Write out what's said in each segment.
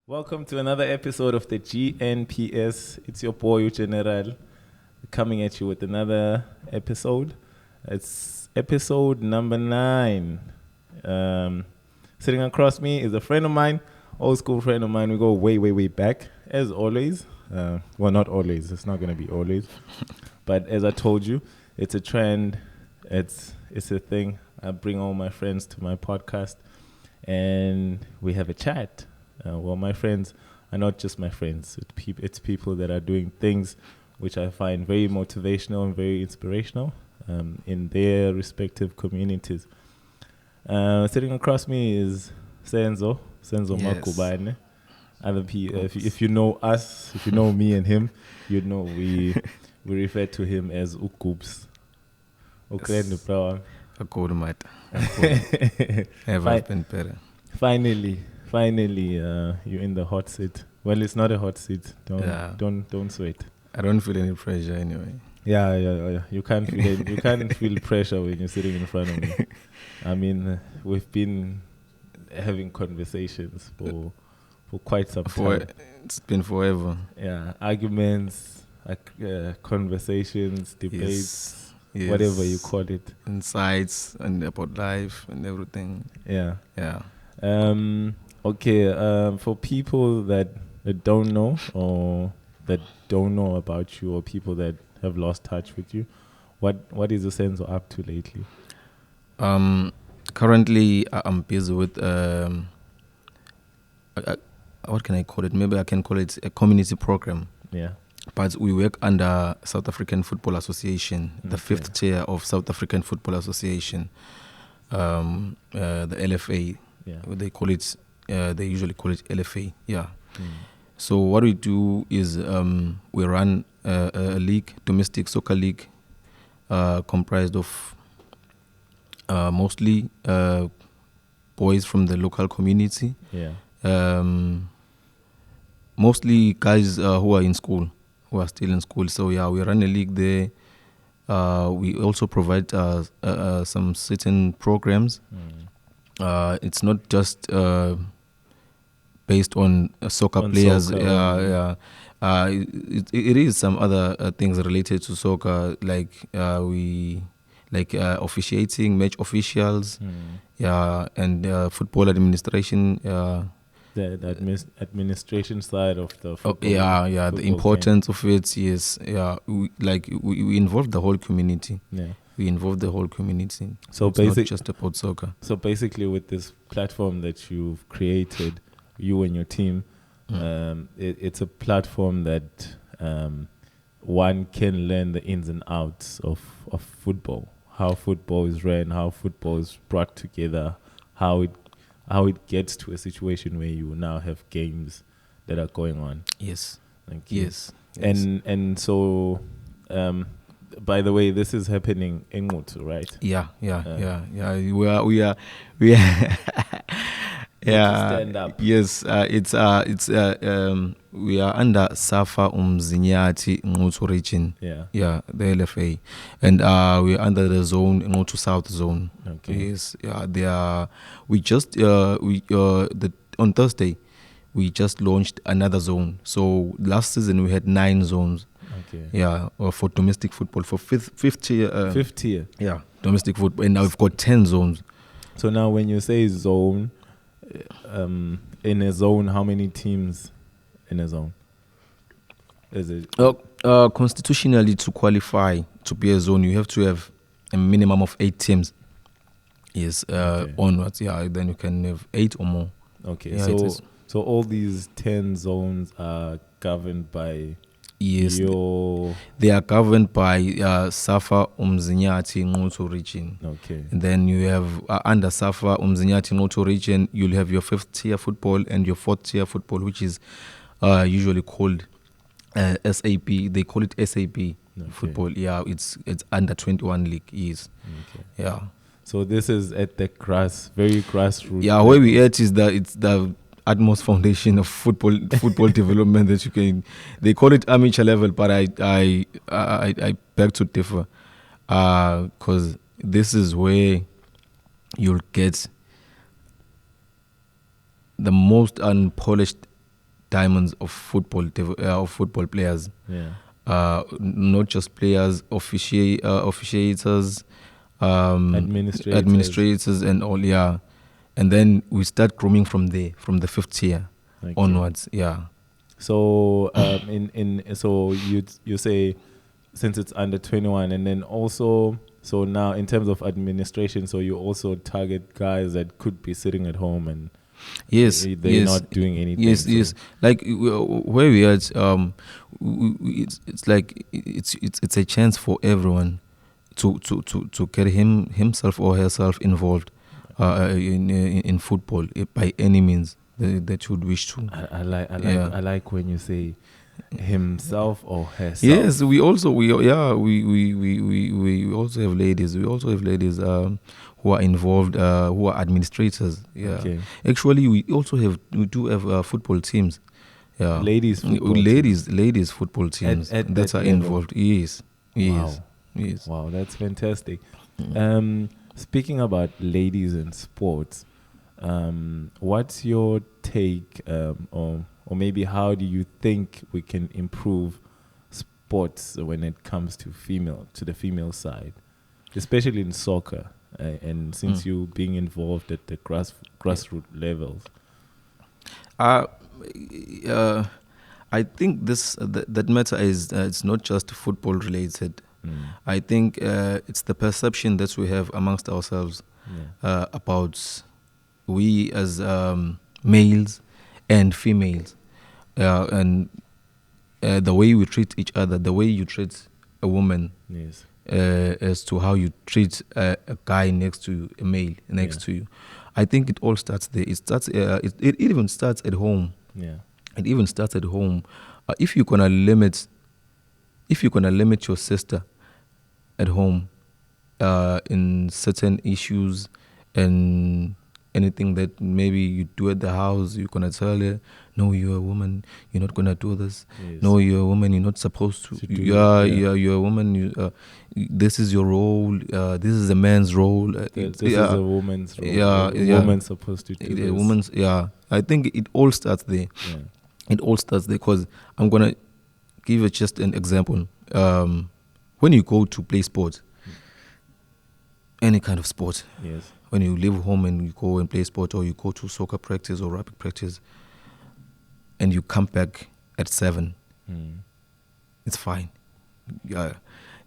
Welcome to another episode of the GNPS. It's your boy General coming at you with another episode. It's episode number 9. Sitting across me is a friend of mine, old school friend of mine. We go way back, as always. Well, not always. It's not going to be always. But as I told you, it's a trend. It's a thing. I bring all my friends to my podcast, and we have a chat. My friends are not just my friends. It's people that are doing things which I find very motivational and very inspirational in their respective communities. Sitting across me is Senzo Magubane. Other people, if you know us, if you know me and him, you'd know we refer to him as Ukubs. Okay, no problem. A good mate. Never been better. Finally, you're in the hot seat. Well, it's not a hot seat. Don't sweat. I don't feel any pressure anyway. Yeah. You can't feel you can't feel pressure when you're sitting in front of me. I mean, we've been having conversations for quite some time. It's been forever. Yeah, arguments, conversations, debates, yes. Whatever you call it. Insights and about life and everything. Yeah. Okay. For people that don't know or that don't know about you, or people that have lost touch with you, what is Senzo up to lately? Currently, I'm busy with what can I call it? Maybe I can call it a community program. Yeah. But we work under South African Football Association, the 5th tier of South African Football Association, the LFA. Yeah. They call it. They usually call it LFA. Yeah. So what we do is we run a league, domestic soccer league, comprised of mostly boys from the local community. Yeah. Mostly guys who are in school, who are still in school. So yeah, we run a league there. We also provide some certain programs. It's not just based on soccer players. Soccer, It is some other things related to soccer, like officiating, match officials, and football administration. The administration side of the football. The importance of it. Yes, we involve the whole community. Yeah. We involve the whole community. So it's not just about soccer. So basically, with this platform that you've created, you and your team, it's a platform that one can learn the ins and outs of football, how football is ran, how football is brought together, how it gets to a situation where you now have games that are going on. Yes. Yes. And so. By the way, this is happening in Mutu, right? Yeah. We are. Yeah. Stand up. Yes. We are under Safa Mutu region. Yeah. Yeah, the LFA, and we are under the zone Mutu South zone. Okay. Yes. Yeah. We just on Thursday, we just launched another zone. So last season we had 9 zones. Okay. Yeah, for domestic football, for fifth tier. Fifth tier. Yeah, domestic football, and now we've got 10 zones. So now, when you say zone, in a zone, how many teams in a zone? Is it? Constitutionally, to qualify to be a zone, you have to have a minimum of 8 teams. Yes, onwards. Yeah, then you can have 8 or more. Okay. Yeah, so all these 10 zones are governed by. Yes, they are governed by Safa Mutu region. Okay. And then you have under Safa Mutu region, you'll have your 5th tier football and your 4th tier football, which is usually called SAP. They call it SAP football. Yeah, it's under 21 league. Yes. Okay. Yeah. So this is at the very grassroots. Yeah, where we at is it's the utmost foundation of football development that you can. They call it amateur level, but I beg to differ, because this is where you'll get the most unpolished diamonds of football players. Yeah. Not just players, officiators, Administrators. administrators, and all. Yeah, and then we start grooming from there, from the 5th year Okay. onwards. Yeah. So so you say since it's under 21, and then also so now in terms of administration, so you also target guys that could be sitting at home and Yes, they're not doing anything. Yes, so. yes. Like where we are, it's like it's a chance for everyone to get himself or herself involved in football by any means that you would wish to. I like when you say himself or herself. Yes, we also we also have ladies. We also have ladies who are involved, who are administrators. Yeah. Okay. Actually, we do have football teams. Yeah. Ladies football ladies football teams at that are involved. Yes. Yes. Wow. Yes. Wow, that's fantastic. Speaking about ladies in sports, what's your take, or maybe how do you think we can improve sports when it comes to the female side, especially in soccer, and since you being involved at the grassroots levels? I think that matter is it's not just football related. I think it's the perception that we have amongst ourselves about we as males and females, and the way we treat each other, the way you treat a woman, Yes. As to how you treat a guy next to you, a male next to you. I think it all starts there. It starts. It even starts at home. Yeah. It even starts at home. If you're gonna limit your sister at home in certain issues and anything that maybe you do at the house, you're gonna tell her, no, you're a woman, you're not gonna do this. Yes. No, you're a woman, you're not supposed to. You're a woman. This is your role. This is a man's role. This is a woman's role. Yeah, a woman's supposed to do this. Woman's. Yeah, I think it all starts there. Yeah. It all starts there because I'm gonna give you just an example. When you go to play sport, any kind of sport, Yes. when you leave home and you go and play sport, or you go to soccer practice or rugby practice, and you come back at 7, it's fine. Yeah,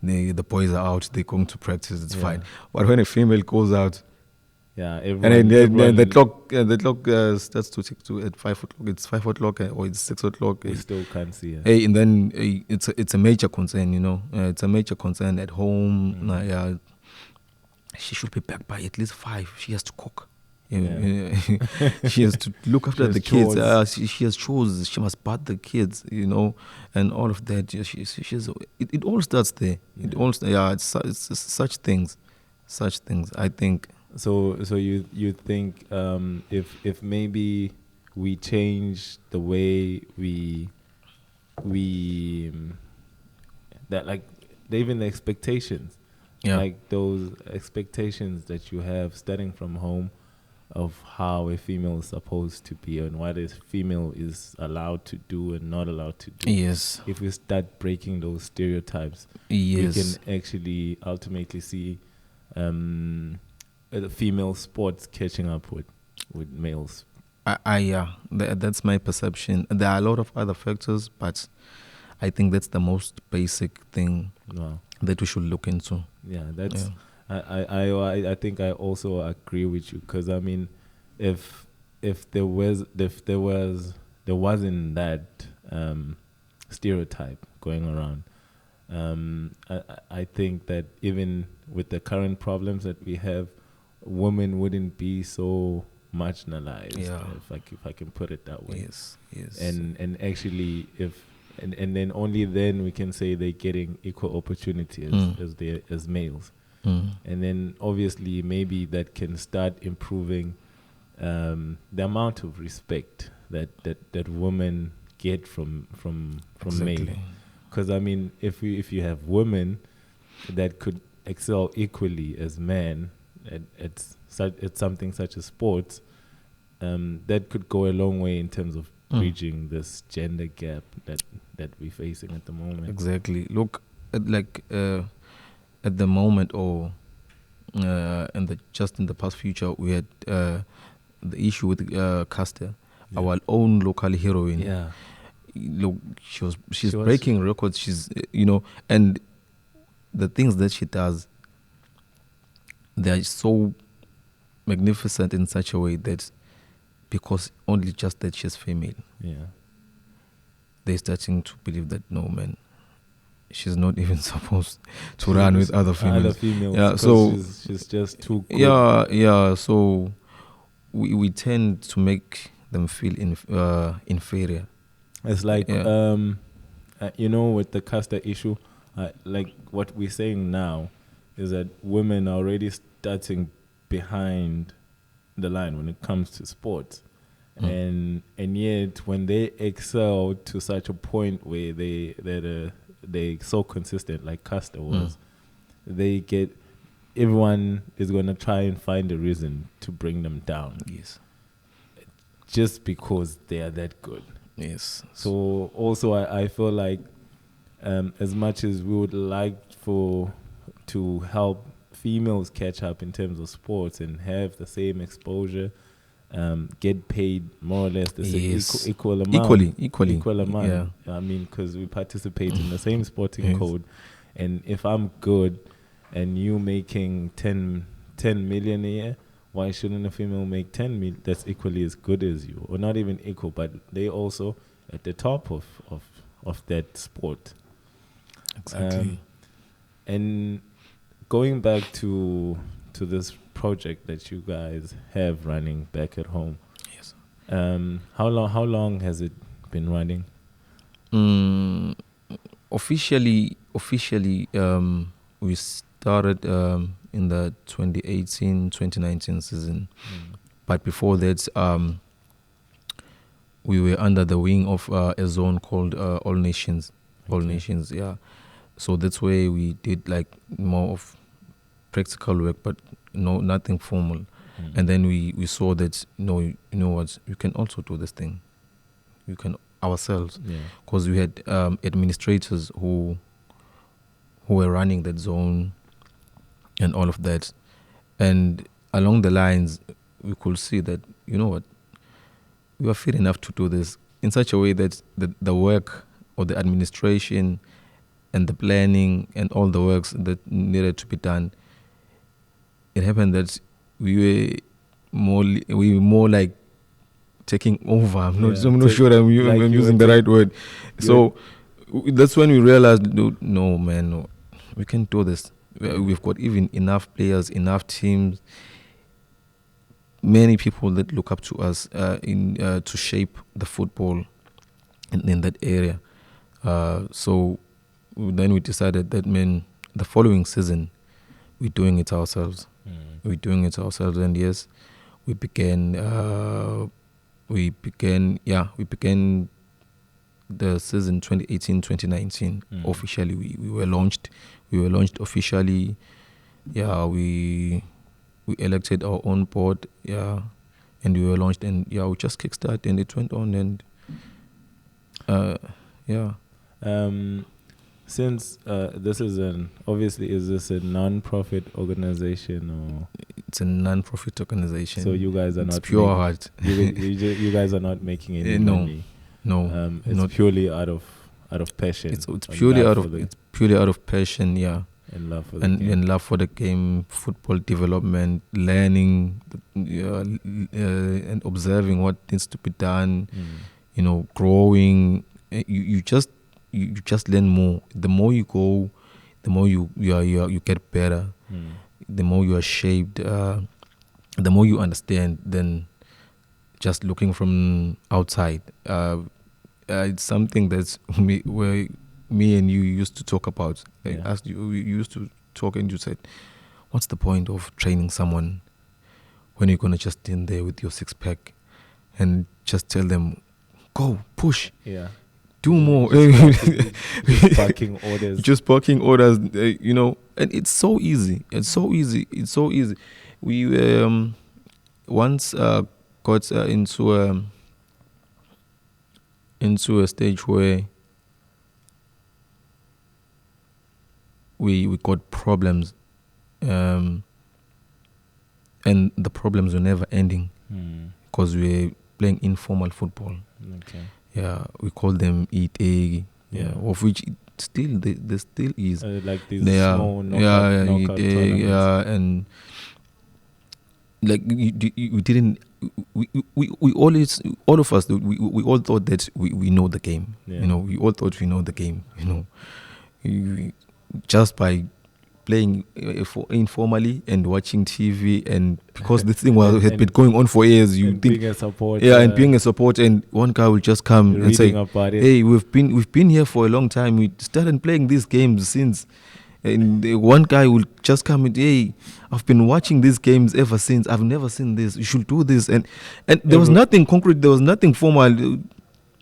the boys are out, they're going to practice, it's fine. But when a female goes out, everyone, and then the clock starts to tick to at 5 o'clock. It's 5 o'clock or it's 6 o'clock. we still can't see her. And then it's a major concern, you know. It's a major concern at home. She should be back by at least 5. She has to cook. She has to look after the kids. She has chores. She must bath the kids, you know, and all of that. It all starts there. It all it's such things. I think. So you think if maybe we change the way we that, like, even the expectations, like those expectations that you have starting from home of how a female is supposed to be and what a female is allowed to do and not allowed to do. Yes. If we start breaking those stereotypes, yes, we can actually ultimately see female sports catching up with males. That's my perception. There are a lot of other factors, but I think that's the most basic thing that we should look into. Yeah, that's. Yeah. I think I also agree with you, because I mean, if there wasn't that stereotype going around, I think that even with the current problems that we have, women wouldn't be so marginalized. If I can put it that way. Yes. And actually, and then only then we can say they're getting equal opportunity as males. And then obviously maybe that can start improving the amount of respect that women get from men. Because I mean, if you have women that could excel equally as men at something such as sports, that could go a long way in terms of bridging this gender gap that we're facing at the moment. Exactly. Look, at the moment, or just in the past future, we had the issue with Caster, our own local heroine. Yeah. Look, she's breaking records. She's and the things that she does, they are so magnificent in such a way that because only just that she's female, they're starting to believe that no, man, she's not even supposed to run with other females. Yeah, so she's just too good. Yeah. So we tend to make them feel inferior. It's like with the Caster issue, like what we're saying now is that women are already starting behind the line when it comes to sports. And yet when they excel to such a point where they're so consistent, like Caster was, they get, everyone is going to try and find a reason to bring them down. Yes. Just because they are that good. Yes. So also I feel like as much as we would like to help females catch up in terms of sports and have the same exposure, get paid more or less the same equal amount. Equal amount. Yeah. I mean, because we participate in the same sporting code, and if I'm good and you making 10 million a year, why shouldn't a female make 10 million that's equally as good as you? Or not even equal, but they also at the top of that sport. Exactly. And going back to this project that you guys have running back at home. Yes. How long has it been running? Officially, we started in the 2018-2019 season. But before that, we were under the wing of a zone called All Nations. All Nations, yeah. So that's where we did like more of practical work, but nothing formal. And then we saw that you know what, you can also do this thing. You can ourselves, because we had administrators who were running that zone and all of that. And along the lines, we could see that, you know what, we are fit enough to do this in such a way that the work or the administration and the planning and all the works that needed to be done, it happened that we were more like taking over. I'm not sure I'm using the right word. So that's when we realized, no, man, no, we can do this. We've got even enough players, enough teams, many people that look up to us to shape the football in that area. So then we decided that, man, the following season, we're doing it ourselves. We're doing it ourselves, and yes, we began the season 2018-2019. Officially, we were launched. We were launched officially. Yeah, we elected our own board. Yeah, and we were launched, and we just kickstart, and it went on, and since this is is this a non-profit organization or? It's a non-profit organization. So you guys are not pure heart. you guys are not making any money. No, it's not purely out of passion. It's purely out of passion, yeah. And love for the game. And love for the game, football development, learning, and observing what needs to be done. Growing. You just learn more. The more you go, the more you get better. The more you are shaped, the more you understand than just looking from outside. It's something that's me and you used to talk about. I asked you, we used to talk, and you said, what's the point of training someone when you're going to just stand there with your six-pack and just tell them, go, push. Yeah. Do more. Just barking orders. Just barking orders, and it's so easy. It's so easy. We once got into into a stage where we got problems, and the problems were never ending because we were playing informal football. Okay. Yeah, we call them ETA. Yeah, of which there still is. Like these They are, small knockout tournaments. yeah, and like we didn't. We always, all of us, we all thought that we know the game. Yeah. You know, we all thought we know the game. You know, just by playing informally and watching TV, and because this thing had been going on for years, you think being a support, and being a support, and one guy will just come and say, about it. "Hey, we've been here for a long time. We started playing these games since." And one guy will just come and, "Hey, I've been watching these games ever since. I've never seen this. You should do this." And there was nothing concrete. There was nothing formal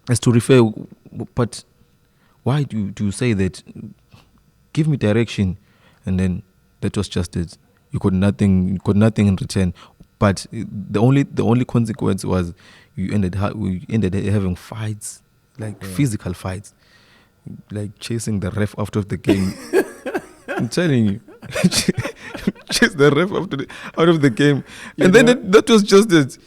as to refer. But why do you say that? Give me direction. And then that was just it. You got nothing in return. But the only consequence was we ended having fights, like physical fights, like chasing the ref out of the game. I'm telling you, chase the ref out of the game, and then that was just it.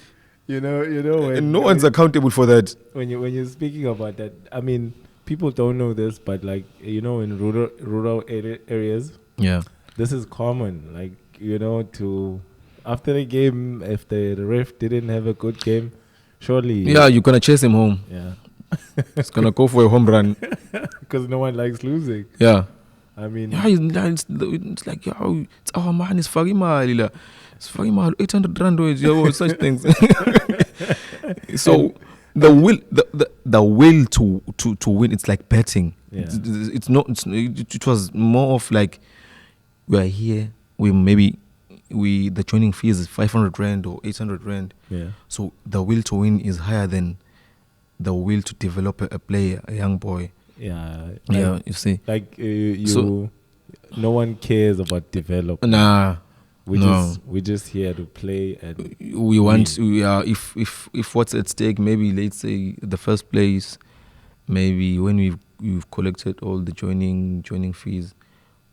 You know, and no one's accountable for that. When you're speaking about that, I mean, people don't know this, but like, you know, in rural areas, yeah, this is common. Like, you know, to after the game, if the ref didn't have a good game, surely you're gonna chase him home. Yeah, he's gonna go for a home run because no one likes losing. Yeah. I mean, it's like, yo, it's our man, it's Fagima, it's Fagima, 800 rand, such things. So the will to win, it's like betting. Yeah. It's not. It was more of like, we are here. The joining fees is 500 rand or 800 rand. Yeah. So the will to win is higher than the will to develop a player, a young boy. Yeah. You see. Like no one cares about development. Nah. We're just here to play, and we want. If what's at stake, maybe let's say the first place, maybe when we've collected all the joining fees,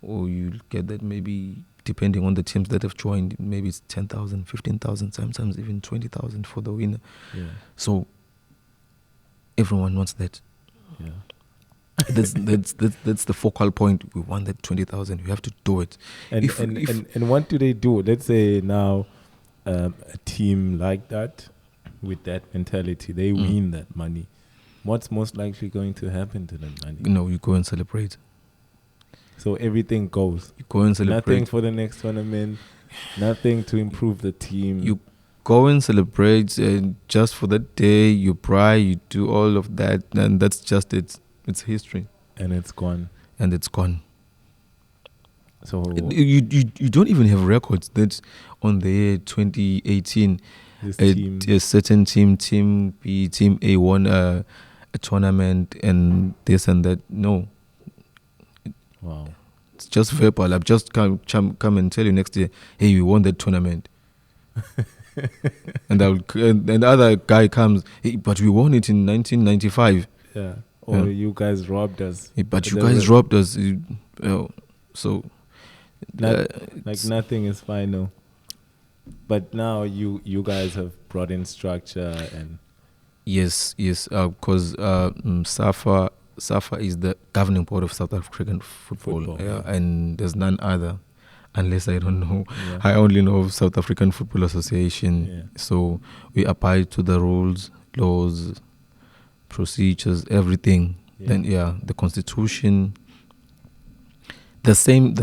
or you get that, maybe depending on the teams that have joined, maybe it's 10,000, 15,000, sometimes even 20,000 for the winner. Yeah. So everyone wants that. Yeah. That's the focal point. We want that 20,000. We have to do it. And what do they do? Let's say now a team like that, with that mentality, they win that money. What's most likely going to happen to that money? No, you go and celebrate. So everything goes. You go and celebrate. Nothing for the next tournament. Nothing to improve the team. You go and celebrate just for that day. You cry. You do all of that, and that's just it. It's history, and it's gone. So you don't even have records that on the year 2018, a certain team B, team A won a tournament and this and that. No. Wow. It's just verbal. I've just come and tell you next year, hey, we won that tournament. and the other guy comes, hey, but we won it in 1995. Yeah. Or you guys robbed us. But you guys robbed us. So, like nothing is final. But now you guys have brought in structure and. Yes. Because Safa is the governing board of South African football. And there's none other, unless I don't know. Yeah. I only know of South African Football Association. Yeah. So we abide to the rules, laws, procedures, everything. Then the constitution, the same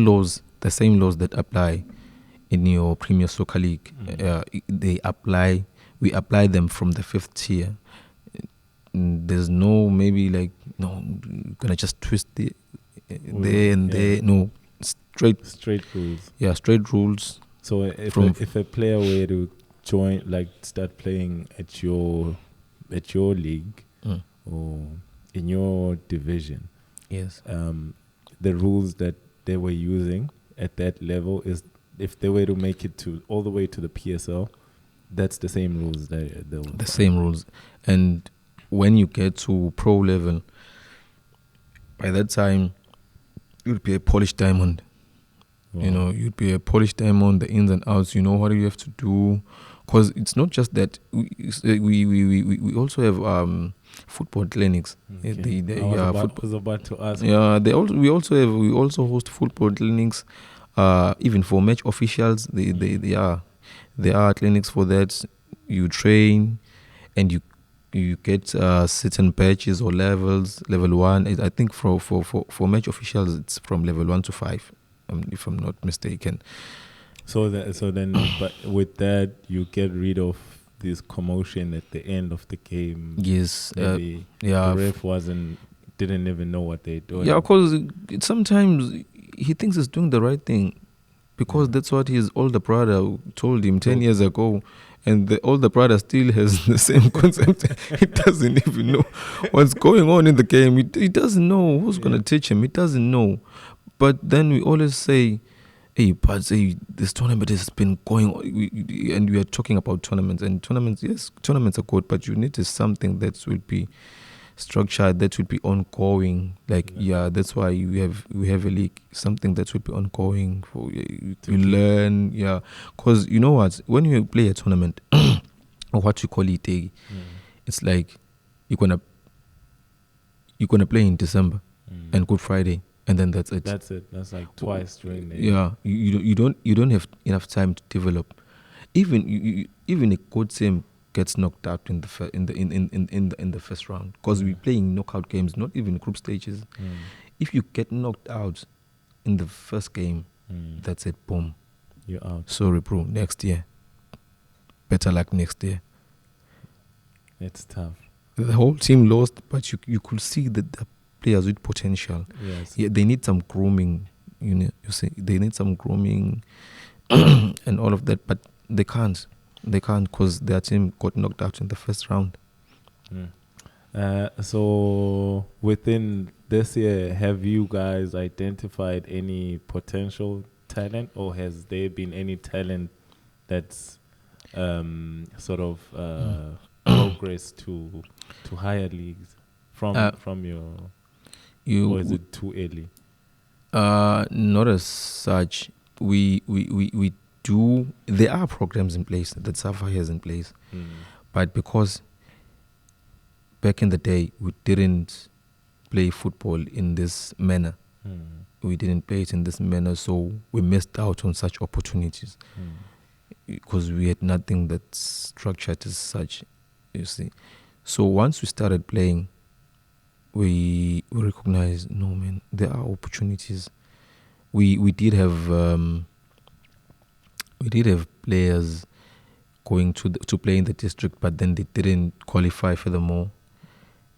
laws that apply in your Premier Soccer League, we apply them from the 5th tier. There's no you're gonna just twist there and there. No, straight rules. Yeah, straight rules. So if a player were to join, like start playing at your league or in your division, yes, the rules that they were using at that level is, if they were to make it to all the way to the PSL, that's the same rules. Same rules. And when you get to pro level, by that time, you'll be a polished diamond. Wow. You know, you'd be a polished diamond, the ins and outs. You know what you have to do, because it's not just that. We also have football clinics. Okay. I was about to ask. Yeah, we also host football clinics. Even for match officials, there are clinics for that. You train, and you get certain patches or levels. Level 1, I think for match officials, it's from level 1 to 5. If I'm not mistaken. So then, but with that, you get rid of this commotion at the end of the game. Yes. The ref didn't even know what they're doing. Yeah, because sometimes he thinks he's doing the right thing, because that's what his older brother told him 10 years ago. And the older brother still has the same concept. He doesn't even know what's going on in the game. He doesn't know who's going to teach him. He doesn't know. But then we always say, hey, but this tournament has been going on. And we are talking about tournaments. And tournaments are good, but you need something that will be structured, that will be ongoing. Like, that's why we have a league, something that will be ongoing. For you learn, because you know what? When you play a tournament, or what you call it, it's like you're gonna play in December and Good Friday. And then that's it. That's it. That's like twice during the year. Yeah, you don't have enough time to develop. Even a good team gets knocked out in the first round, because we're playing knockout games, not even group stages. If you get knocked out in the first game, that's it. Boom, you're out. Sorry, bro. Next year, better luck next year. It's tough. The whole team lost, but you could see that the players with potential. Yes. Yeah, they need some grooming. You see, they need some grooming and all of that, but they can't because their team got knocked out in the first round. So within this year, have you guys identified any potential talent, or has there been any talent that's sort of progress to higher leagues from your? Or is it too early? Not as such. We do. There are programs in place that Safa has in place, but because back in the day we didn't play football in this manner, we didn't play it in this manner, so we missed out on such opportunities because we had nothing that's structured as such. You see, so once we started playing, we recognize, no man, there are opportunities. We did have players going to play in the district, but then they didn't qualify furthermore.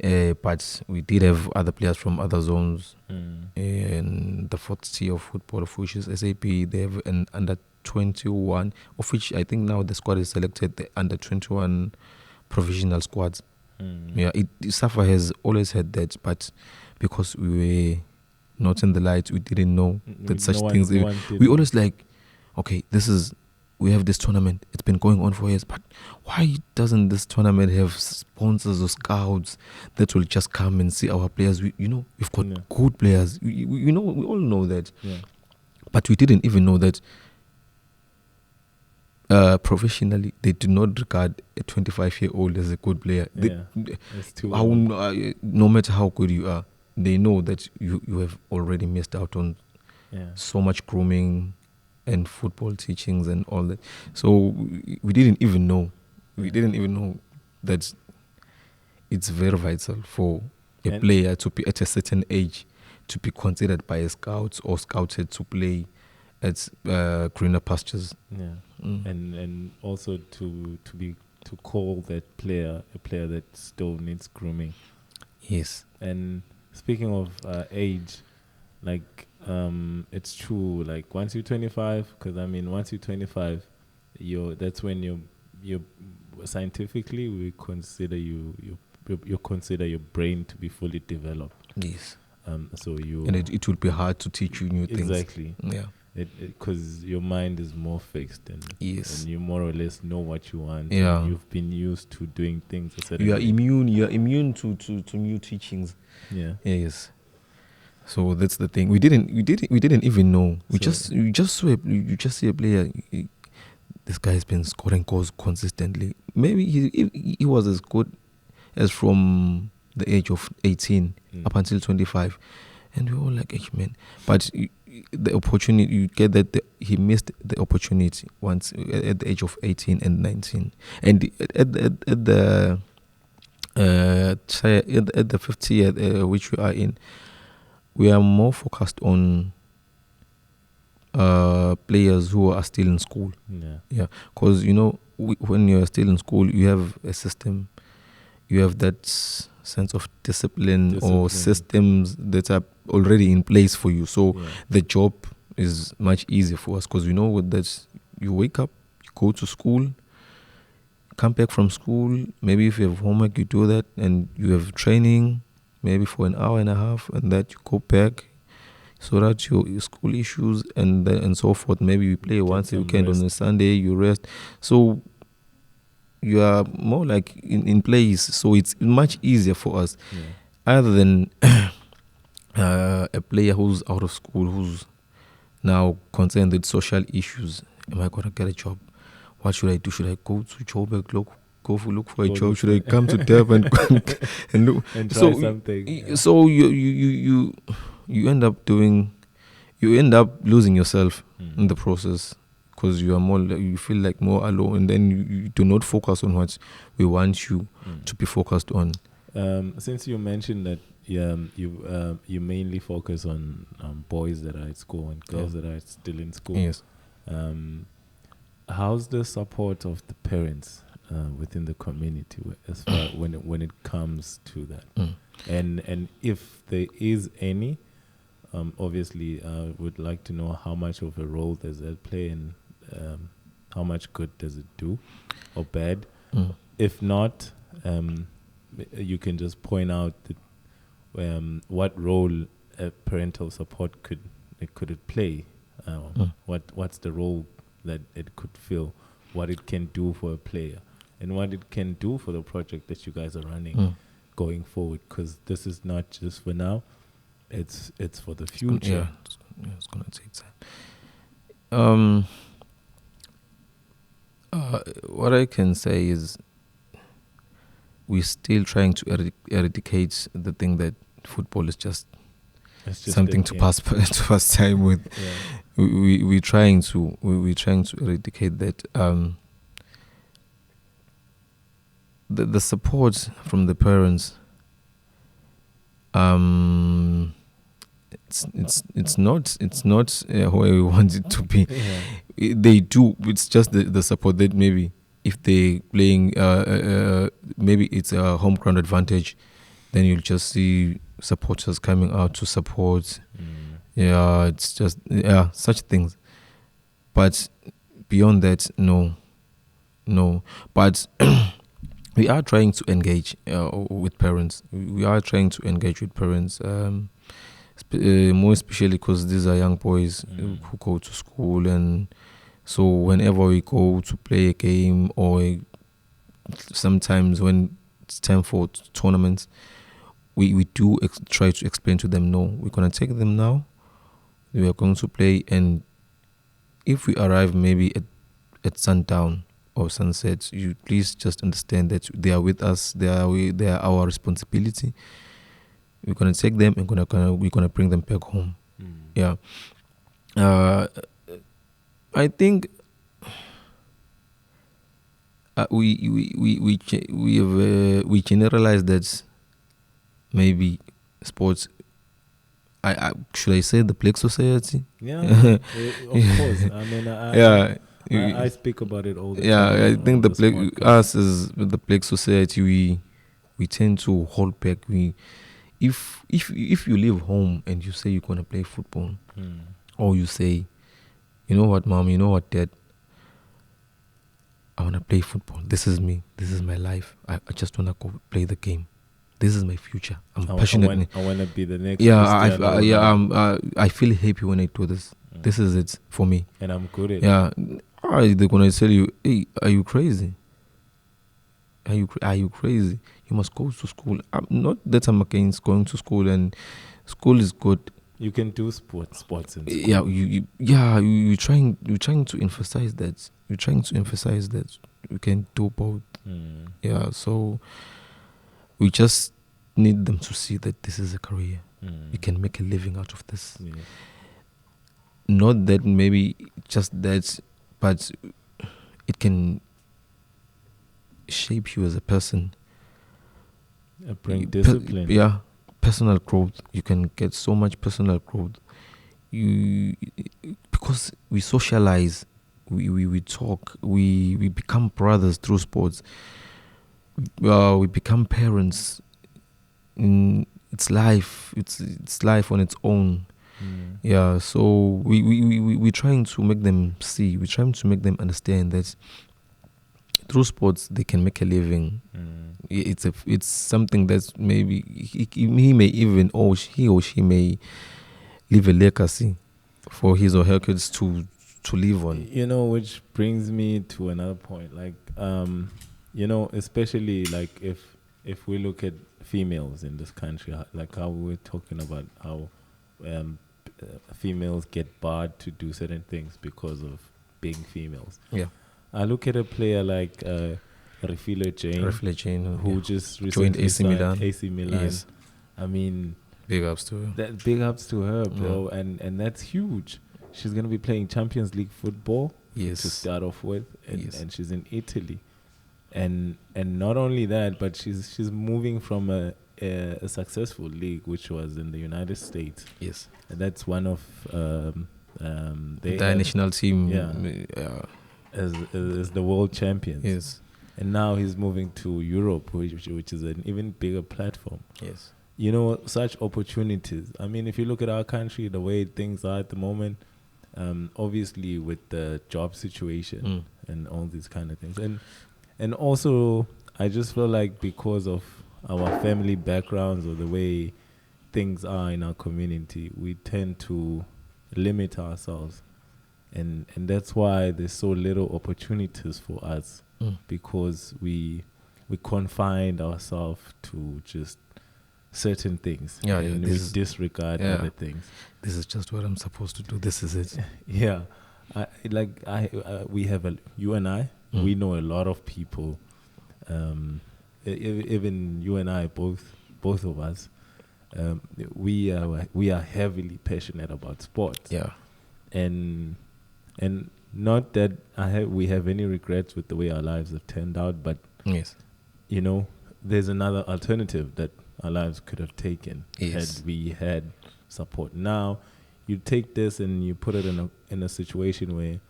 But we did have other players from other zones. And the fourth tier of football, of which is SAP, they have an under 21, of which I think now the squad is selected, the under 21 provisional squads. Yeah, Safa has always had that, but because we were not in the light, we didn't know that such things. We always like, okay, we have this tournament. It's been going on for years, but why doesn't this tournament have sponsors or scouts that will just come and see our players? We've got good players. We all know that, but we didn't even know that. Professionally, they do not regard a 25-year-old as a good player. It's too no matter how good you are, they know that you have already missed out on so much grooming and football teachings and all that. So we didn't even know. We didn't even know that it's very vital for a player to be at a certain age to be considered by a scout or scouted to play at greener pastures. And also to call that player a player that still needs grooming. Yes. And speaking of age, like it's true. Like once you're 25, because once you're 25, that's when you're scientifically we consider you consider your brain to be fully developed. Yes. So you and it will be hard to teach you new things. Exactly. Yeah. Because your mind is more fixed and Yes. you more or less know what you want. Yeah. And you've been used to doing things a certain You are way. immune. You are immune to new teachings. Yeah. Yes. So that's the thing. We didn't even know. You just see a player. This guy has been scoring goals consistently. Maybe he was as good as from the age of 18 up until 25, and we were all like, "Hey, man!" But the opportunity, you get that he missed the opportunity once at the age of 18 and 19, and at the 50th year which we are in, we are more focused on players who are still in school. Yeah, because when you are still in school, you have a system, you have that sense of discipline or systems that are already in place for you. So the job is much easier for us, because with that, you wake up, you go to school, come back from school, maybe if you have homework, you do that, and you have training maybe for an hour and a half, and that you go back, sort out your school issues and so forth. Maybe you play once a weekend, on a Sunday you rest. So you are more like in place. So it's much easier for us, other than a player who's out of school, who's now concerned with social issues. Am I going to get a job? What should I do? Should I go to Joburg, look for a job? Should I come to Durban and look and try something? So you end up losing yourself in the process, because you feel like more alone, and then you do not focus on what we want you to be focused on. Since you mentioned that you mainly focus on boys that are at school and girls that are still in school. Yes. How's the support of the parents within the community as far when it comes to that? And if there is any, obviously I would like to know how much of a role does that play, and how much good does it do or bad? If not, you can just point out that, what role parental support could it play? What's the role that it could fill? What it can do for a player, and what it can do for the project that you guys are running going forward? Because this is not just for now; it's for the future. It's gonna take time. What I can say is, we're still trying to eradicate the thing that football is just something to pass time with. We're trying to eradicate that. The support from the parents, it's not where we want it to be. They do. It's just the support that maybe if they playing, maybe it's a home ground advantage, then you'll just see supporters coming out to support. It's just such things. But beyond that, no. But we are trying to engage with parents. We are trying to engage with parents, more especially because these are young boys who go to school, and so whenever we go to play a game, or sometimes when it's time for tournaments, we do try to explain to them, no, we're going to take them now, we are going to play, and if we arrive maybe at sundown or sunset, you please just understand that they are with us, they are our responsibility. We're going to take them and we're going to bring them back home. I think we generalize that maybe sports. Should I say the Black Society? Of course. I mean, I speak about it all the time. I think us as the Black Society, we tend to hold back. If you leave home and you say you're gonna play football, or you say, you know what, mom, you know what, dad, I wanna play football. This is me. This is my life. I just wanna go play the game. This is my future. I'm passionate. I wanna be the next. I feel happy when I do this. This is it for me. And I'm good at it. Yeah. They're gonna tell you, hey, are you crazy? Are you crazy? You must go to school. Not that I'm against going to school, and school is good. You can do sports in school. Yeah, you're trying to emphasize that. You're trying to emphasize that you can do both. Yeah, so we just need them to see that this is a career. You can make a living out of this. Yeah. Not that maybe just that, but it can shape you as a person. Bring discipline. Personal growth. You can get so much personal growth. Because we socialize, we talk, we become brothers through sports. We become parents. It's life. It's life on its own. Yeah, so we're trying to make them see. We're trying to make them understand that through sports they can make a living. It's something that's maybe he may even, or he or she may leave a legacy for his or her kids to live on. Which brings me to another point. Like, especially like if we look at females in this country, like how we were talking about how females get barred to do certain things because of being females. Yeah. I look at a player like Refilwe Jane, who just recently joined AC Milan. AC Milan. Yes. I mean, big ups to her. Big ups to her, bro. Yeah. And that's huge. She's going to be playing Champions League football to start off with, and she's in Italy. And not only that, but she's moving from a successful league, which was in the United States. Yes. And that's one of the national team. As the world champions. Yes. And now he's moving to Europe, which is an even bigger platform. Yes. Such opportunities. I mean, if you look at our country, the way things are at the moment, obviously with the job situation and all these kind of things. And also, I just feel like because of our family backgrounds or the way things are in our community, we tend to limit ourselves. And that's why there's so little opportunities for us, because we confined ourselves to just certain things. And we disregard other things. This is just what I'm supposed to do. This is it. Yeah. We have you and I, we know a lot of people, even you and I, both of us, we are heavily passionate about sports. Yeah. And not that we have any regrets with the way our lives have turned out, but yes, there's another alternative that our lives could have taken had we had support. Now, you take this and you put it in a situation where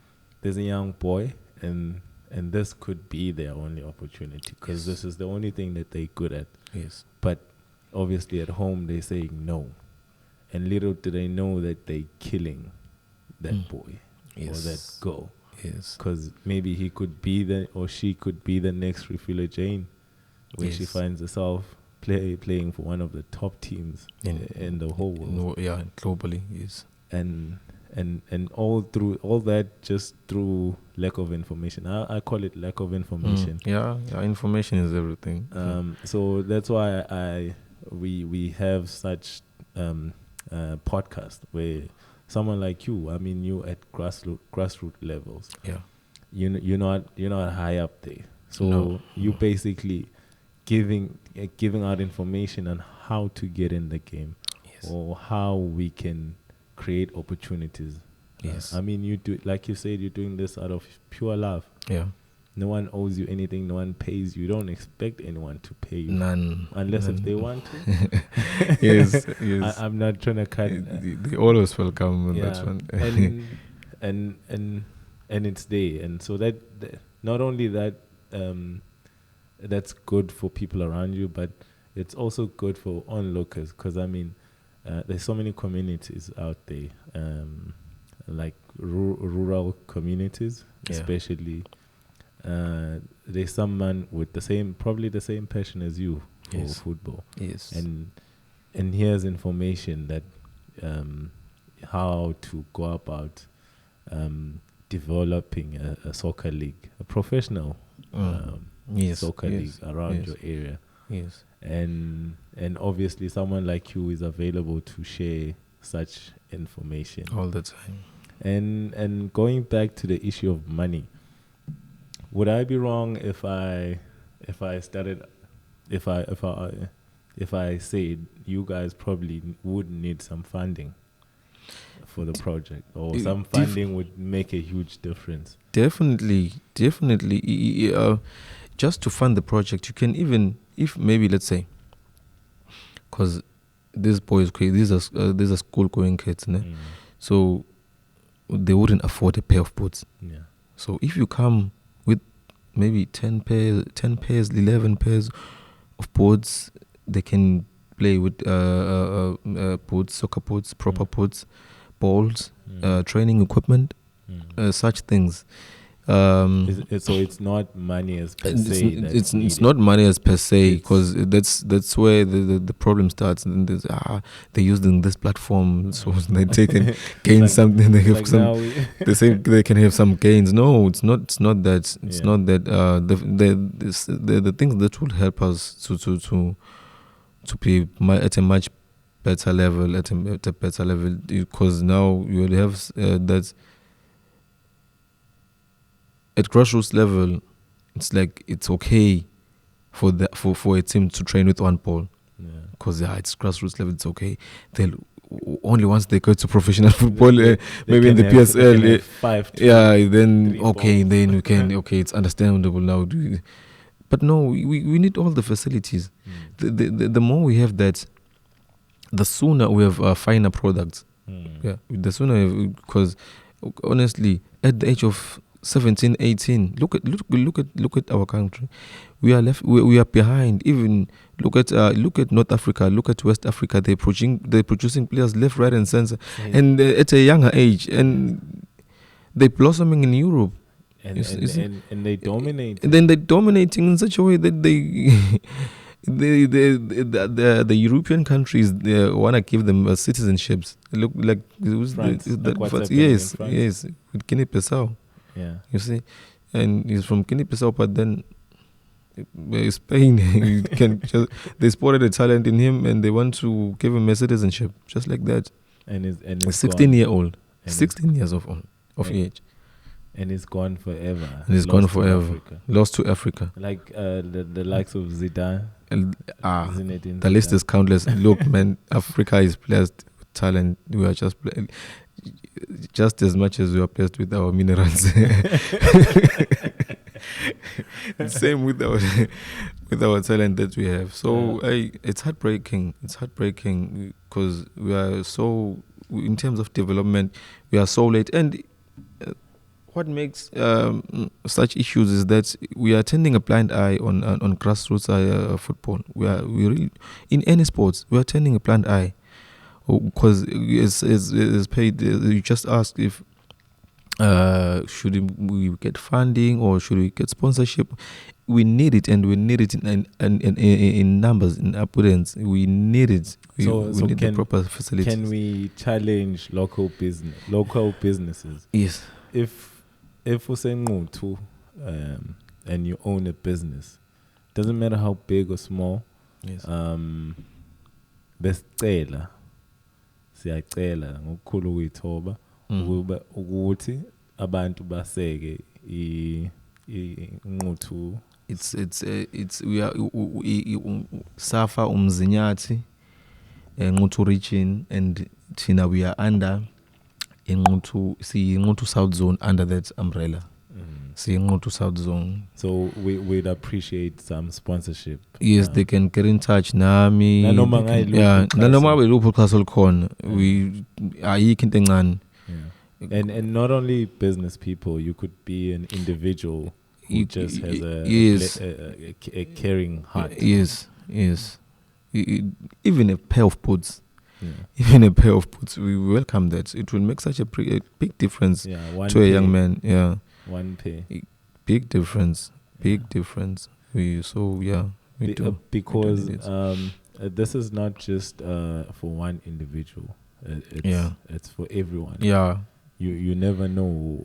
there's a young boy and this could be their only opportunity, because this is the only thing that they're good at. Yes. But obviously at home they're saying no, and little do they know that they're killing that boy or that girl. Yes. Because maybe he could be or she could be the next Refilwe Jane, when she finds herself playing for one of the top teams in the whole world. Globally, yes. And all that just through lack of information. I call it lack of information. Information is everything. So that's why we have such podcast where someone like you, I mean, you at grassroots levels. Yeah. You're not high up there. So you basically giving out information on how to get in the game, or how we can create opportunities. Yes. I mean, you do, like you said, you're doing this out of pure love. Yeah. No one owes you anything. No one pays you. You don't expect anyone to pay you. None. Unless if they want to. Yes. I'm not trying to cut. They always welcome on that one. and it's there. And so that not only that, that's good for people around you, but it's also good for onlookers. Because I mean, there's so many communities out there, like rural communities, especially. There's someone with probably the same passion as you for football. Yes. And here's information that how to go about developing a soccer league, a professional soccer league around your area. Yes. And obviously someone like you is available to share such information All the time. And going back to the issue of money, would I be wrong if I said you guys probably would need some funding for the project, or some funding would make a huge difference? Definitely. Just to fund the project, you can even, if maybe, let's say, because these boys, these are school going kids, so they wouldn't afford a pair of boots. Yeah. So if you come with maybe 10 pairs, 11 pairs of boots, they can play with boots, soccer boots, proper boots, balls, training equipment, such things. So it's not money as per se. It's not money as per se, because that's where the problem starts. And there's, they're using this platform so they can gain something. They have they say they can have some gains. No, it's not that. It's not that. The things that will help us to be at a much better level, at a better level, because now you will have that. At grassroots level, it's like it's okay for a team to train with one ball, because it's grassroots level. It's okay. They'll only once they go to professional football, maybe in the PSL, 5 then okay, balls. Then we can it's understandable now. But no, we need all the facilities. The more we have that, the sooner we have finer products. The sooner, because honestly, at the age of 17, 18. Look at our country. We are left. We are behind. Even look at North Africa. Look at West Africa. They're producing players left, right, and center, and at a younger age, and they're blossoming in Europe. And they dominate. And then they're dominating in such a way that the European countries, they want to give them citizenships. Look like France, yes, with Guinea-Bissau. Yeah, you see, and he's from Guinea-Bissau, but then Spain they spotted a talent in him, and they want to give him a citizenship, just like that. And a 16-year-old, 16 years of age, and he's gone forever. And he's gone forever. Lost to Africa. Like the likes of Zidane. The list is countless. Look, man, Africa is blessed with talent. We are just as much as we are blessed with our minerals. Same with our talent that we have. So it's heartbreaking. It's heartbreaking because we are so, in terms of development, we are so late. And what makes such issues is that we are turning a blind eye on grassroots football. We really, in any sports, we are turning a blind eye. Because it's paid. You just ask if should we get funding or should we get sponsorship. We need it, and we need it in numbers, in abundance. We need it. We need the proper facilities. Can we challenge local businesses? Yes. If we say no to and you own a business, doesn't matter how big or small. Yes. Besicela siyacela ngokukhulu ukuyithoba ukuthi abantu baseke inquthu. It's we are Safa Umzinyathi Nquthu region, and Tina we are under Nquthu South Zone, under that umbrella. Nquthu South Zone. So we'd appreciate some sponsorship. Yes, they can get in touch nami. Nanoma belupho xhaso likhona. We ayikho into encane. And not only business people, you could be an individual who just has a caring heart. Yes. Even a pair of boots. Even a pair of boots, we welcome that. It will make such a big difference to a young man. Yeah. One pair. Big difference. We do. Because this is not just for one individual. It's for everyone. Yeah. You never know.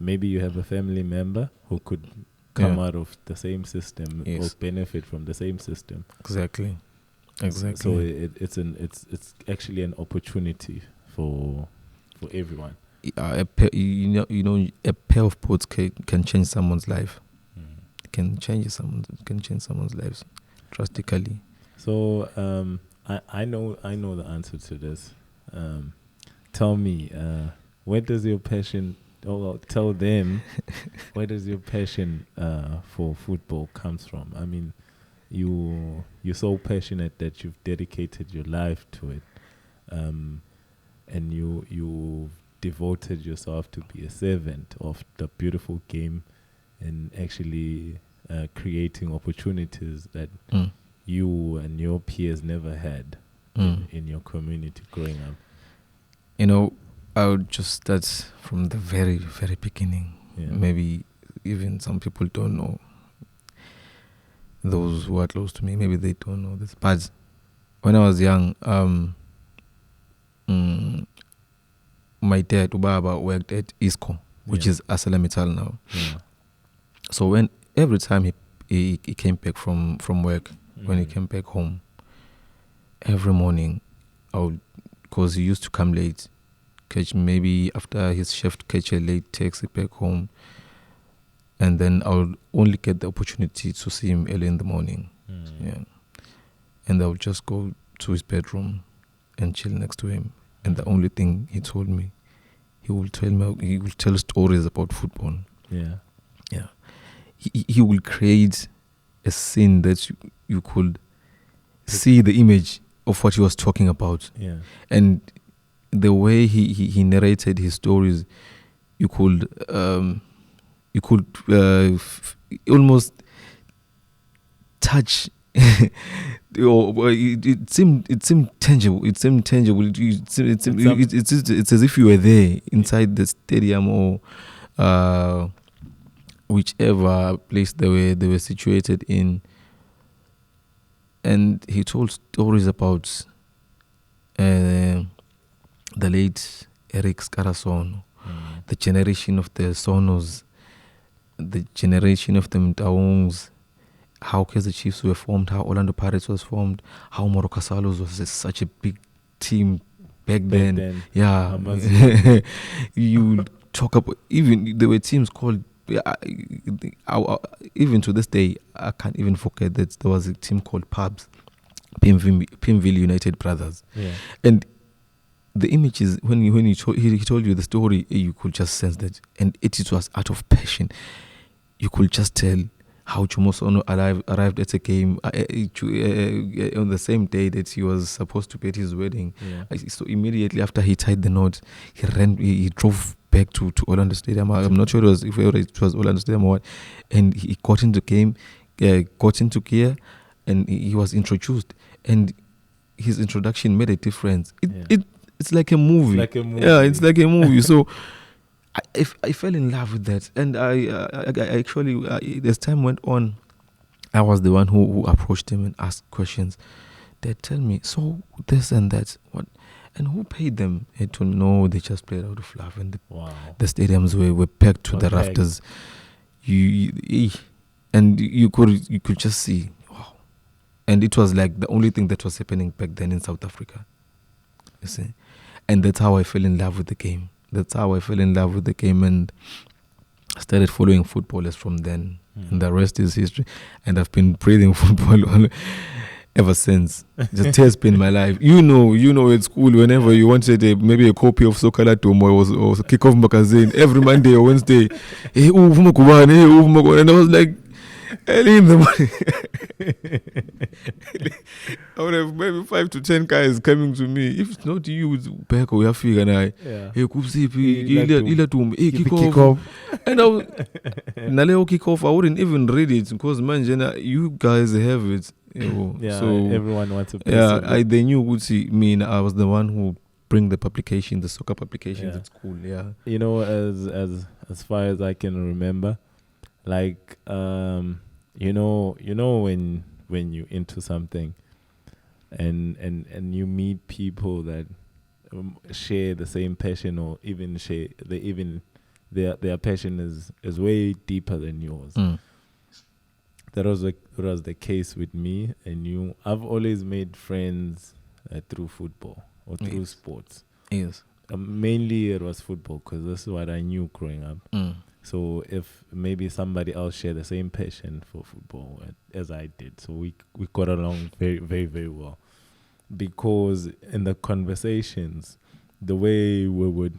Maybe you have a family member who could come out of the same system or benefit from the same system. Exactly. So it's actually an opportunity for everyone. A pair of boots can change someone's life. It can change someone's lives drastically. So I know the answer to this. Tell me, where does your passion? Tell them where does your passion for football comes from? I mean, you're so passionate that you've dedicated your life to it, and you devoted yourself to be a servant of the beautiful game, and actually creating opportunities that you and your peers never had in your community growing up. I would just start from the very, very beginning. Yeah. Maybe even some people don't know. Those who are close to me, maybe they don't know this. But when I was young, my dad, Ubaba, worked at ISCO, which is Asala Metal now. Yeah. So every time he came back from work, when he came back home, every morning, because he used to come late, maybe after his shift, catch a late taxi back home, and then I would only get the opportunity to see him early in the morning. Yeah, and I would just go to his bedroom and chill next to him. And the only thing he told me, he will tell stories about football. Yeah. He will create a scene that you could see the image of what he was talking about. Yeah. And the way he narrated his stories, you could almost touch. It seemed tangible. It's as if you were there inside the stadium or whichever place they were situated in. And he told stories about the late Eric Scarasono, the generation of the Sonos, the generation of the Mtaungs, how Kaizer Chiefs were formed, how Orlando Pirates was formed, how Moroka Salos was such a big team back then. Yeah. You talk about, even there were teams called, even to this day, I can't even forget that there was a team called Pimville United Brothers. Yeah. And the images, when he told you the story, you could just sense that. And it was out of passion. You could just tell how Chumosono arrived at a game on the same day that he was supposed to be at his wedding. Yeah. So immediately after he tied the knot, he drove back to Orlando Stadium. I'm not sure if it was Orlando Stadium or what. And he got into game, got into gear, and he was introduced. And his introduction made a difference. It's like a movie. Yeah, it's like a movie. So I fell in love with that, and I actually, as time went on, I was the one who approached him and asked questions. They tell me, so this and that, what, and who paid them? He told me, no, they just played out of love, and the stadiums were packed to the rafters. And you could just see, wow, and it was like the only thing that was happening back then in South Africa. You see, and that's how I fell in love with the game. And I started following footballers from then. And the rest is history. And I've been breathing football ever since. It has been my life. You know, at school, whenever you wanted maybe a copy of Sokalatum or Kickoff magazine, every Monday or Wednesday, hey, and I was like, early in the morning, I would have maybe 5 to 10 guys coming to me. If it's not you, it's back or Yafik and I. Hey, Kupsi, kick off. And I was Naleo kick off. I wouldn't even read it because man, you guys have it. So everyone wants to. Yeah, they knew Gutsi. I was the one who bring the publication, the soccer publications at school. Yeah, as far as I can remember. Like, when you're into something and you meet people that share the same passion, or even share their passion is way deeper than yours. That was the case with me and you. I've always made friends through football or through sports. Yes. Mainly it was football because this is what I knew growing up. So if maybe somebody else shared the same passion for football as I did, so we got along very, very, very well. Because in the conversations, the way we would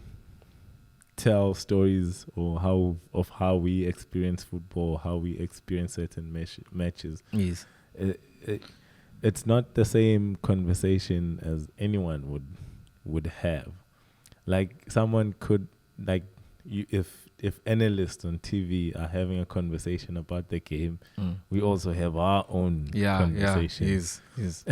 tell stories or how we experience football, how we experience certain matches. Yes. It's not the same conversation as anyone would have. Like someone could, like, if analysts on TV are having a conversation about the game, we also have our own conversation yes.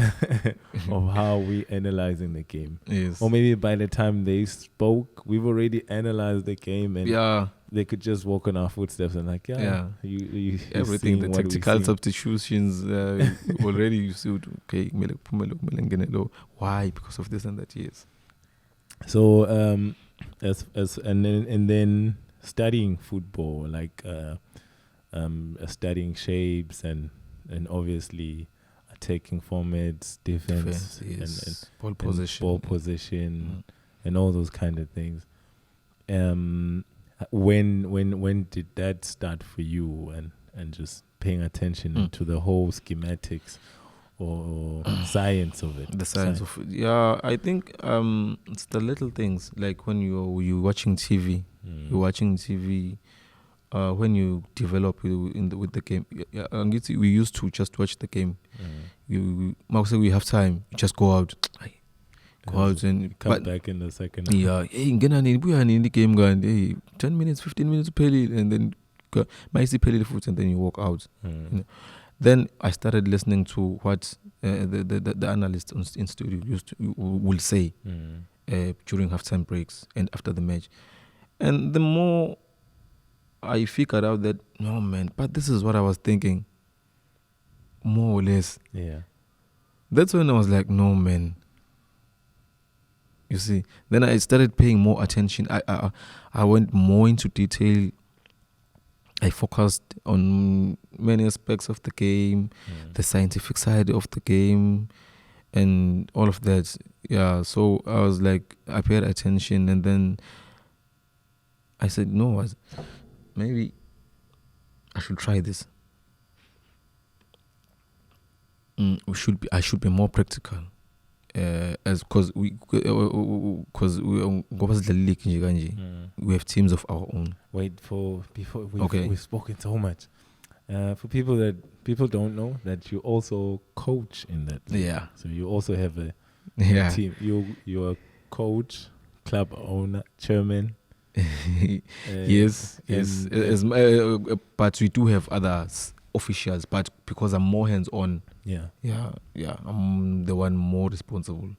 of how we analyzing the game. Yes. Or maybe by the time they spoke, we've already analyzed the game, and they could just walk on our footsteps and like, you everything, the tactical substitutions already you see. Okay, why? Because of this and that. Yes. So and then studying football, like studying shapes and obviously attacking formats, defense yes. and ball position, and all those kind of things. When did that start for you, and just paying attention to the whole schematics or science of it? The science of it. Yeah, I think it's the little things, like when you're watching TV. You're watching TV. When you develop with the game, we used to just watch the game. We have time. You just go out. Go out and come back in the second half. Yeah, in the game, going, hey, 10 minutes, 15 minutes, and then the foot, and then you walk out. You know? Then I started listening to what the analysts in studio will say during halftime breaks and after the match. And the more I figured out that, no, man, but this is what I was thinking, more or less. Yeah. That's when I was like, no, man. You see, then I started paying more attention. I went more into detail. I focused on many aspects of the game, the scientific side of the game, and all of that. Yeah, so I was like, I paid attention, and then I said, no, maybe I should try this. I should be more practical. Because we have teams of our own. Before we've spoken so much. For people don't know that you also coach in that team. Yeah. So you also have a team. You're a coach, club owner, chairman. Yes. But we do have other officials. But because I'm more hands-on. Yeah. I'm the one more responsible.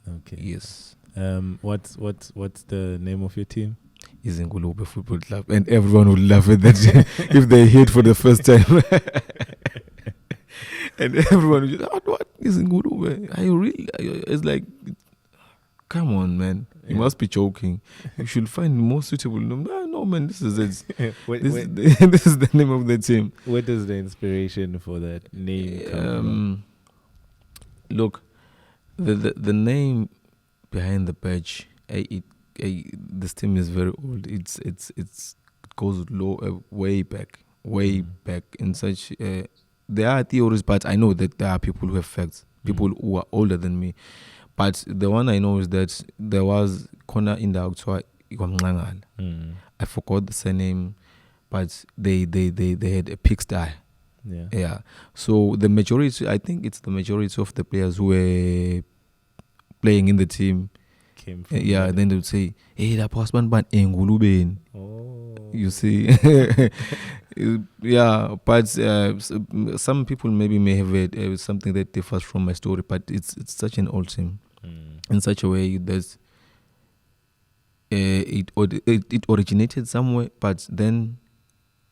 Okay. Yes. What's the name of your team? Izingulube Football Club, and everyone would laugh at that if they hear it for the first time. And everyone would just, what Izingulube? Are you really? It's like, come on, man. You must be joking. You should find more suitable name. No, man, this is it. This is the name of the team. Where does the inspiration for that name come from? Look, the name behind the badge, this team is very old. It goes way back in such. There are theories, but I know that there are people who have facts. People who are older than me. But the one I know is that there was Kona in the Autwa Igwamngangal. I forgot the surname, but they had a pigsty. Yeah. So the majority, I think it's the majority of the players who were playing in the team came from. Then they would say, hey, that passman ban engulubeni. Oh. You see. Yeah, but some people maybe may have heard something that differs from my story, but it's such an old team. In such a way that it originated somewhere, but then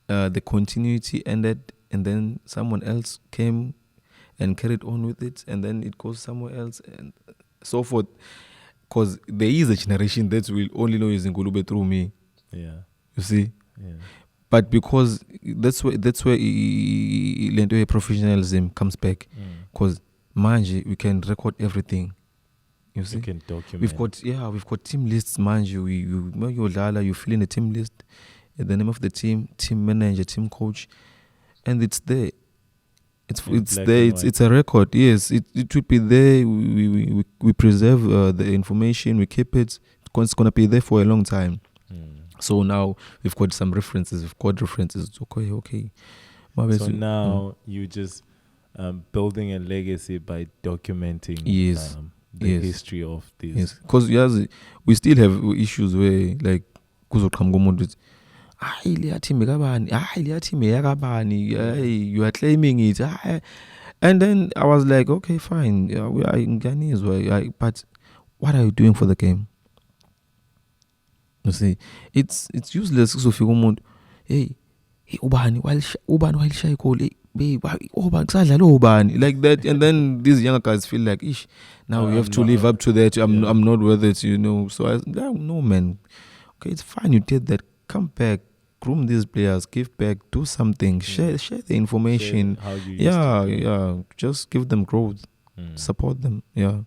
the continuity ended, and then someone else came and carried on with it, and then it goes somewhere else, and so forth. because there is a generation that will only know using Ngulube through me. Yeah. You see? Yeah. But because that's where lento professionalism comes back. Because manje we can record everything. You see? You can document. We've got team lists, manje. You fill in a team list, the name of the team manager, team coach, and it's there. It's there. It's a record. Yes, it will be there. We preserve the information. We keep it. It's gonna be there for a long time. So now we've got some references. It's okay. So now you just building a legacy by documenting the history of this. Yes, because we still have issues where like you are claiming it. And then I was like, okay, fine. We are in Ghanese, but what are you doing for the game? You see, it's useless. So if you hey, ubani while shy call like that, and then these younger guys feel like, ish, now we have to live up to that. I'm not worth it, you know. So I no, man. Okay, it's fine. You did that. Come back, groom these players, give back, do something, share the information. Share how you used to do. Just give them growth, support them. Yeah.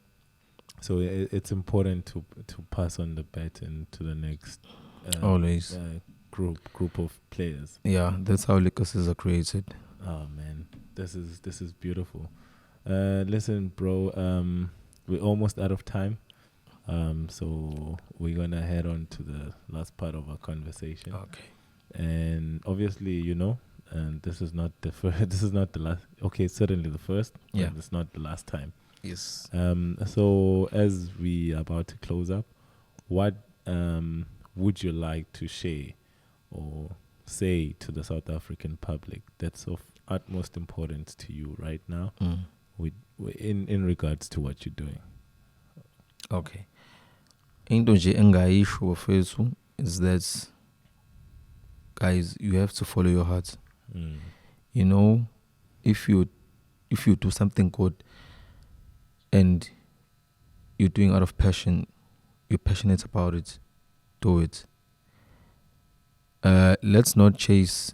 So it's important to pass on the baton to the next always group of players. Yeah, that's how legacies are created. Oh man, this is beautiful. Listen, bro, we're almost out of time. So we're gonna head on to the last part of our conversation. Okay. And obviously, you know, and this is not the first. This is not the last. Okay, certainly the first. Yeah. But it's not the last time. Yes. So as we are about to close up, what would you like to share or say to the South African public that's of utmost importance to you right now, in regards to what you're doing? Okay. Into nje engayisho fethu is that, guys, you have to follow your heart. You know, if you do something good and you're doing out of passion, you're passionate about it, do it. Let's not chase.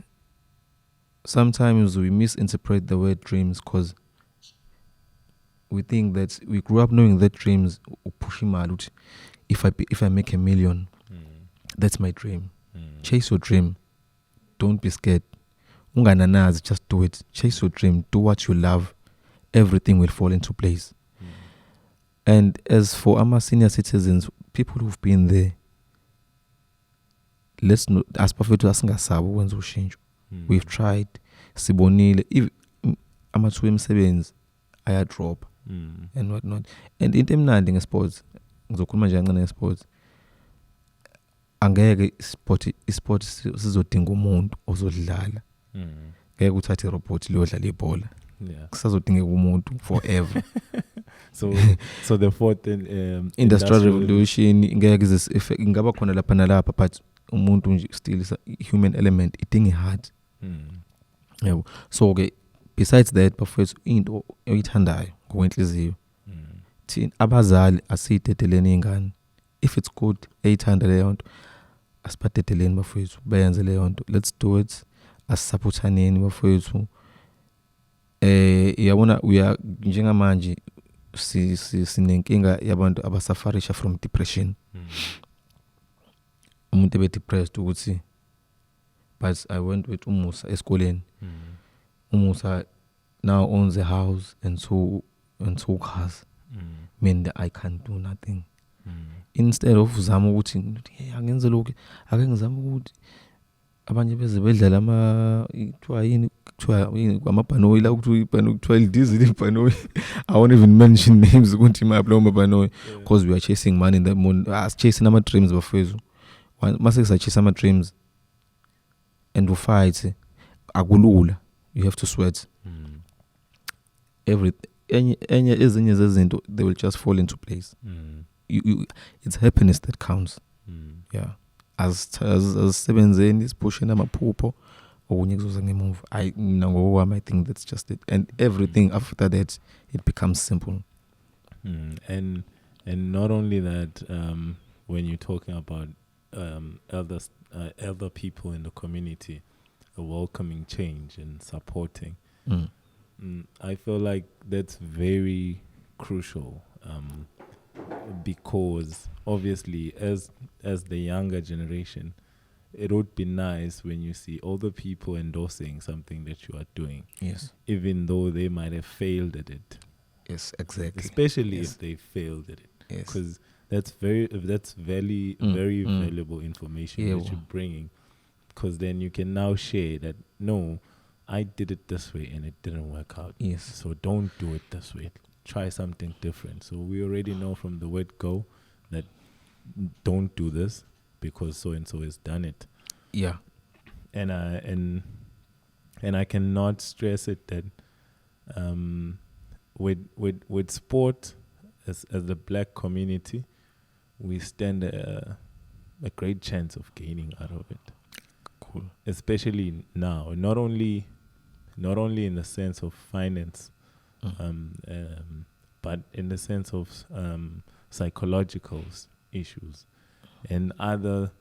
Sometimes we misinterpret the word dreams because we think that we grew up knowing that dreams if I make $1 million, that's my dream. Chase your dream. Don't be scared. Just do it. Chase your dream. Do what you love. Everything will fall into place. And as for our senior citizens, people who've been there, let's not as perfect as we've tried. Sibonile, if amateur M7s, I drop and whatnot. And in terms of sports, sports, angeke isport sizodinga umuntu ozodlala. Ngeke uthathe robot liyodlala ibhola. Kusazodingeka umuntu forever. So the fourth industrial revolution ngeke effect ingaba khona lapha nalapha, but umuntu nje still is a human element, idinga heart. Yebo. So okay, besides that, bafethu into oyithandayo ngokwenhliziyo. Thina abazali asidedeleni ingane. If it's good 800 leyo nto, asibadedeleni bafethu bayenze leyo nto. Let's do it. Asisupportaneni bafethu. Yabona uya njengamanje sinenkinga yabantu abasafarisha from depression. Umuntu ebe depressed ukuthi, but I went with Umusa esikoleni. Umusa now owns a house and two cars. Mean that I can't do nothing. Instead of uzama ukuthi angenze lokho, ake ngizama ukuthi abanye beze bedlala amabhanoyi la kuthiwa diesel ibhanoyi. I won't even mention names ukuthi imaphi amabhanoyi because we are chasing money in the moon. Chasing our dreams bafethu. Mase chase our dreams and we fight akulula. You have to sweat. Ezinye zezinto, they will just fall into place. It's happiness that counts. Yeah. As sebenzeni is pushing amaphupho okunye kuzoza ngemuva. I think that's just it. And everything after that, it becomes simple. And And not only that, when you're talking about elder people in the community, welcoming change and supporting, I feel like that's very crucial, because obviously as the younger generation, it would be nice when you see older people endorsing something that you are doing, Yes. even though they might have failed at it. Yes, exactly. Especially Yes. if they failed at it, Yes. because that's very valuable information Yeah, that you're bringing, because then you can now share that, no, I did it this way and it didn't work out. Yes. So don't do it this way. Try something different. So we already know from the word go that don't do this because so and so has done it. Yeah. And I cannot stress it that with sport, as the black community, we stand a great chance of gaining out of it. Cool. Especially now, not only in the sense of finance, but in the sense of psychological issues and other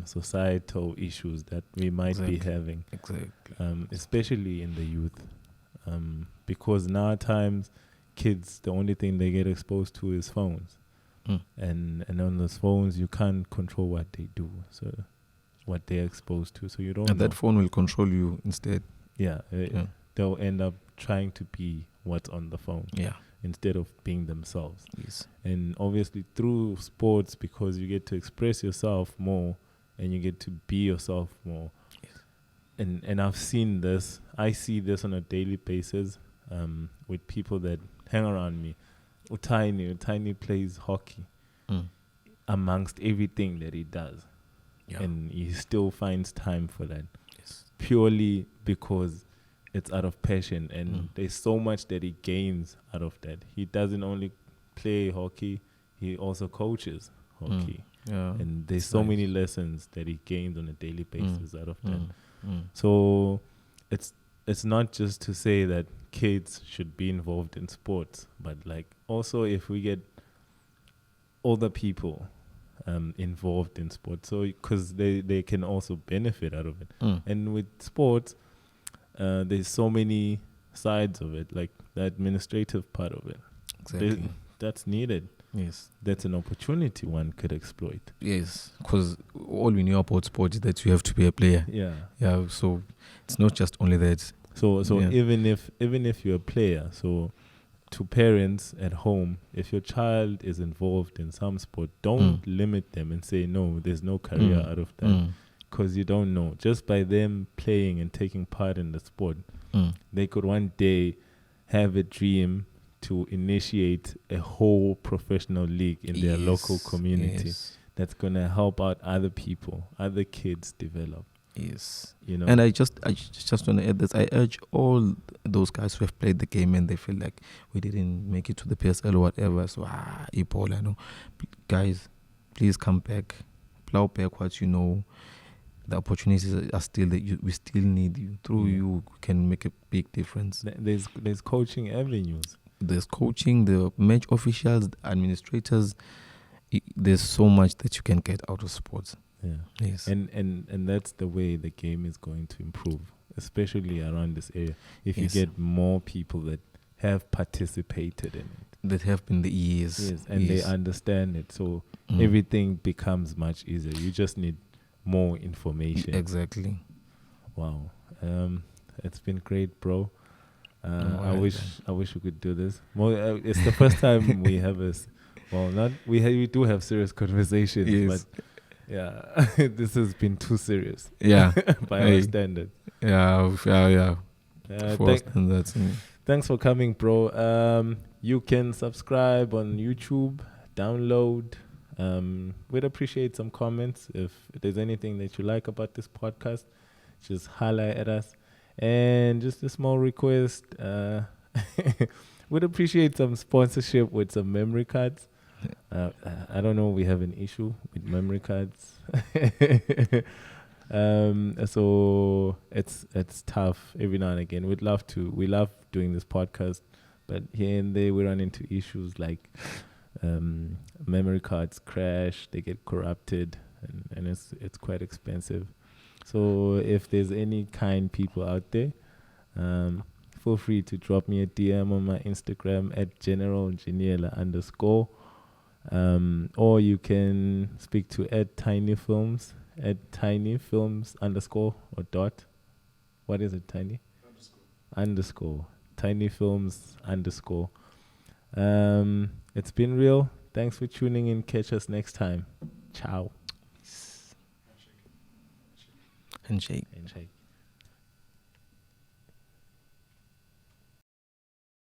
societal issues that we might be having. Exactly. Especially in the youth, because nowadays kids, the only thing they get exposed to is phones, and on those phones you can't control what they do, so what they're exposed to, so you don't And know. that phone will control you instead. Yeah. They'll end up trying to be what's on the phone, Yeah. instead of being themselves. Yes. And obviously through sports, because you get to express yourself more and you get to be yourself more. Yes. And I've seen this. I see this on a daily basis, with people that hang around me. Utani plays hockey amongst everything that he does. Yeah. And he still finds time for that. Yes. Purely because it's out of passion, and there's so much that he gains out of that. He doesn't only play hockey, he also coaches hockey. Yeah. And there's That's so nice. many lessons that he gains on a daily basis out of that. Mm. So it's not just to say that kids should be involved in sports, but like also if we get older people involved in sports, so because they can also benefit out of it. And with sports, there's so many sides of it, like the administrative part of it. Exactly. That's needed. Yes. That's an opportunity one could exploit. Yes. Because all we know about sport is that you have to be a player. Yeah. Yeah. So it's not just only that. So Yeah. even if you're a player, so to parents at home, if your child is involved in some sport, don't limit them and say, no, there's no career out of that, because you don't know. Just by them playing and taking part in the sport, they could one day have a dream to initiate a whole professional league in their local community. Yes. That's going to help out other people, other kids develop. Yes. You know? And I just want to add this. I urge all those guys who have played the game and they feel like we didn't make it to the PSL or whatever. So, Ebola, no. Guys, please come back. Plow back what you know. The opportunities are still there. We still need you. Through you, we can make a big difference. There's coaching avenues. There's coaching, the match officials, the administrators. There's so much that you can get out of sports. Yeah. Yes. And that's the way the game is going to improve, especially around this area. If Yes. you get more people that have participated in it. That have been the years. Yes, and they understand it. So everything becomes much easier. You just need more information. Exactly. Wow. It's been great, bro. I wish we could do this. More, it's the first time we have this. Well, we do have serious conversations, Yes. but yeah, this has been too serious. Yeah. By our standards. Yeah. Thanks for coming, bro. You can subscribe on YouTube, download. We'd appreciate some comments. If there's anything that you like about this podcast, just holler at us. And just a small request, we'd appreciate some sponsorship with some memory cards. I don't know, we have an issue with memory cards. So it's tough every now and again. We love doing this podcast, But here and there we run into issues like memory cards crash, they get corrupted, and it's quite expensive. So if there's any kind people out there, feel free to drop me a DM on my Instagram at @generalgeniela_, or you can speak to @tinyfilms @tinyfilms_ or dot. What is it, tiny? Underscore. tinyfilms_. It's been real. Thanks for tuning in. Catch us next time. Ciao. Handshake. Handshake.